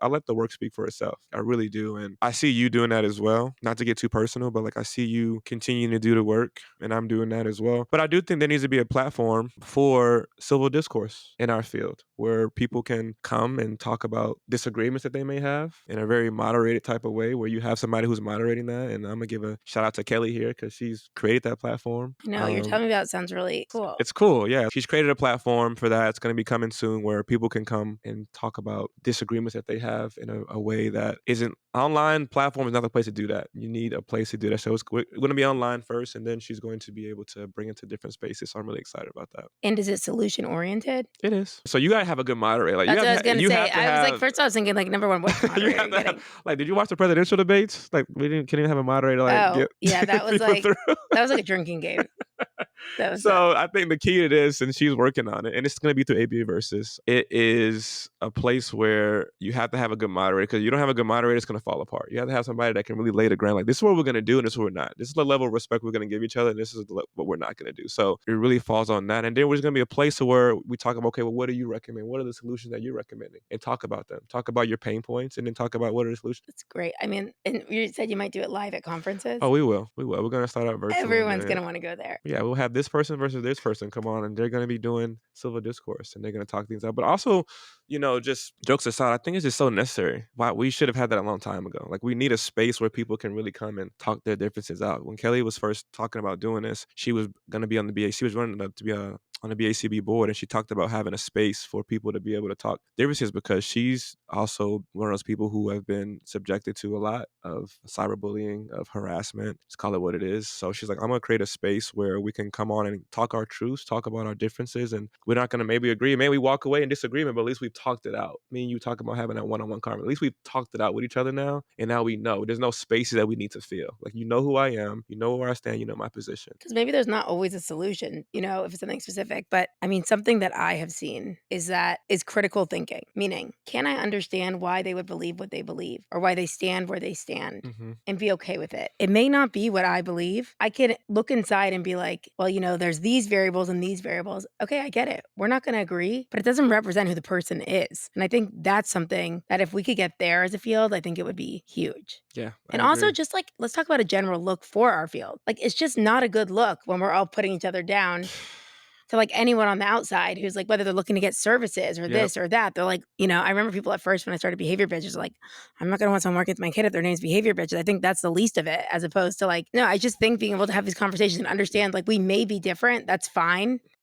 I let the work speak for itself. I really do. And I see you doing that as well. Not to get too personal, but like I see you continuing to do the work and I'm doing that as well. But I do think there needs to be a platform for civil discourse in our field where people can come and talk about disagreements that they may have in a very moderated type of way where you have somebody who's moderating that. And I'm going to give a shout out to Kelly here because she's created that platform. I know you're telling me about it sounds really cool. It's cool, yeah. She's created a platform for that. It's going to be coming soon where people can come and talk about disagreements that they have in a way that isn't online. Platform is not the place to do that. You need a place to do that. So we're going to be online first, and then she's going to be able to bring it to different spaces. So I'm really excited about that. And is it solution oriented? It is. So you got to have a good moderator. Like That's what I was gonna you say. have to I was like, have. first I was thinking like number one, what You moderator are have you to getting? have, like, did you watch the presidential debates? Like, couldn't even have a moderator. Like, Oh get yeah, that was people like through. that was like a drinking game. That was So I think the key to this, and she's working on it, and it's going to be through ABA Versus. It is a place where you have to have a good moderator because you don't have a good moderator, it's going to fall apart. You have to have somebody that can really lay the ground. Like, this is what we're going to do, and this is what we're not. This is the level of respect we're going to give each other, and this is what we're not going to do. So it really falls on that. And then there's going to be a place where we talk about, okay, well, what do you recommend? What are the solutions that you're recommending? And talk about them. Talk about your pain points, and then talk about what are the solutions. That's great. I mean, and you said you might do it live at conferences. Oh, we will. We will. We're going to start out virtual, and Everyone's then gonna want to go there. yeah, we'll have this person versus this person come on, and they're going to be doing civil discourse, and they're going to talk things out. But also, just jokes aside, I think it's just so necessary. Why we should have had that a long time ago. Like, we need a space where people can really come and talk their differences out. When Kelly was first talking about doing this, she was going to be on the BA. She was running to be on the BACB board, and she talked about having a space for people to be able to talk differences because she's also one of those people who have been subjected to a lot of cyberbullying, of harassment. Let's call it what it is. So she's like, I'm going to create a space where we can come on and talk our truths, talk about our differences, and we're not going to maybe agree. Maybe we walk away in disagreement, but at least we've talked it out. Me and you talk about having that one-on-one conversation. At least we've talked it out with each other now, and now we know. There's no spaces that we need to fill. Like, you know who I am, you know where I stand, you know my position. Because maybe there's not always a solution, if it's something specific. But I mean, something that I have seen is critical thinking, meaning, can I understand why they would believe what they believe or why they stand where they stand and be okay with it? It may not be what I believe. I could look inside and be like, well, there's these variables and these variables. Okay, I get it. We're not going to agree, but it doesn't represent who the person is. And I think that's something that if we could get there as a field, I think it would be huge. Yeah. And also just like, let's talk about a general look for our field. Like, it's just not a good look when we're all putting each other down to like anyone on the outside who's like, whether they're looking to get services or this or that. They're like, I remember people at first when I started behavior bitches like, I'm not going to want someone working with my kid if their name's behavior bitches. I think that's the least of it, as opposed to like, no, I just think being able to have these conversations and understand like we may be different. That's fine.